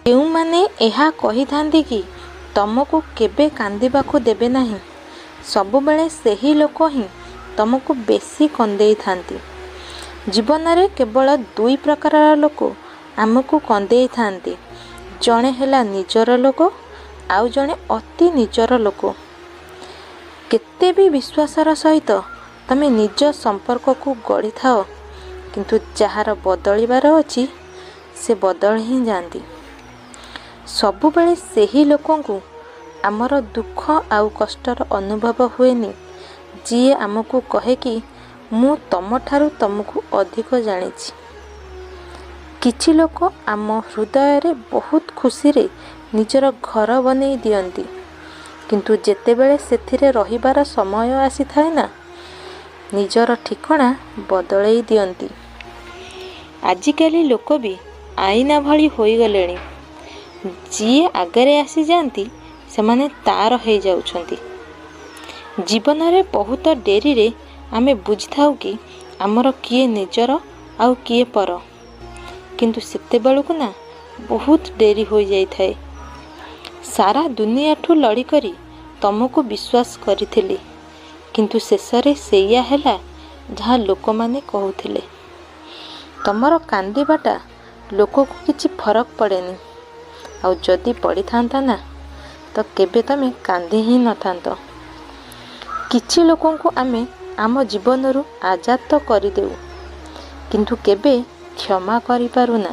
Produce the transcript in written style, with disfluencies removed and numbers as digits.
କେଉଁମାନେ ଏହା କହିଥାନ୍ତି କି ତମକୁ କେବେ କାନ୍ଦିବାକୁ ଦେବେ ନାହିଁ, ସବୁବେଳେ ସେହି ଲୋକ ହିଁ ତମକୁ ବେଶୀ କନ୍ଦେଇଥାନ୍ତି। ଜୀବନରେ କେବଳ ଦୁଇ ପ୍ରକାରର ଲୋକ ଆମକୁ କନ୍ଦେଇଥାନ୍ତି। ଜଣେ ହେଲା ନିଜର ଲୋକ, ଆଉ ଜଣେ ଅତି ନିଜର ଲୋକ। କେତେ ବି ବିଶ୍ୱାସର ସହିତ ତମେ ନିଜ ସମ୍ପର୍କକୁ ଗଢ଼ିଥାଅ, କିନ୍ତୁ ଯାହାର ବଦଳିବାର ଅଛି ସେ ବଦଳି ହିଁ ଯାଆନ୍ତି। ସବୁବେଳେ ସେହି ଲୋକଙ୍କୁ ଆମର ଦୁଃଖ ଆଉ କଷ୍ଟର ଅନୁଭବ ହୁଏନି, ଯିଏ ଆମକୁ କହେ କି ମୁଁ ତମଠାରୁ ତମକୁ ଅଧିକ ଜାଣିଛି। କିଛି ଲୋକ ଆମ ହୃଦୟରେ ବହୁତ ଖୁସିରେ ନିଜର ଘର ବନେଇ ଦିଅନ୍ତି, କିନ୍ତୁ ଯେତେବେଳେ ସେଥିରେ ରହିବାର ସମୟ ଆସିଥାଏ ନା, ନିଜର ଠିକଣା ବଦଳେଇ ଦିଅନ୍ତି। ଆଜିକାଲି ଲୋକ ବି ଆଇନା ଭଳି ହୋଇଗଲେଣି। ଯିଏ ଆଗରେ ଆସିଯାଆନ୍ତି ସେମାନେ ତାର ହେଇଯାଉଛନ୍ତି। ଜୀବନରେ ବହୁତ ଡେରିରେ ଆମେ ବୁଝିଥାଉ କି ଆମର କିଏ ନିଜର ଆଉ କିଏ ପର, କିନ୍ତୁ ସେତେବେଳକୁ ନା ବହୁତ ଡେରି ହୋଇଯାଇଥାଏ। ସାରା ଦୁନିଆଠୁ ଲଢ଼ିକରି ତମକୁ ବିଶ୍ୱାସ କରିଥିଲି, କିନ୍ତୁ ଶେଷରେ ସେଇଆ ହେଲା ଯାହା ଲୋକମାନେ କହୁଥିଲେ। ତମର କାନ୍ଦିବାଟା ଲୋକକୁ କିଛି ଫରକ ପଡ଼େନି, ଆଉ ଯଦି ପଡ଼ିଥାନ୍ତା ନା ତ କେବେ ତମେ କାନ୍ଦି ହିଁ ନଥାନ୍ତ। କିଛି ଲୋକଙ୍କୁ ଆମେ ଆମ ଜୀବନରୁ ଆଜାଦ ତ କରିଦେଉ, କିନ୍ତୁ କେବେ କ୍ଷମା କରିପାରୁନା।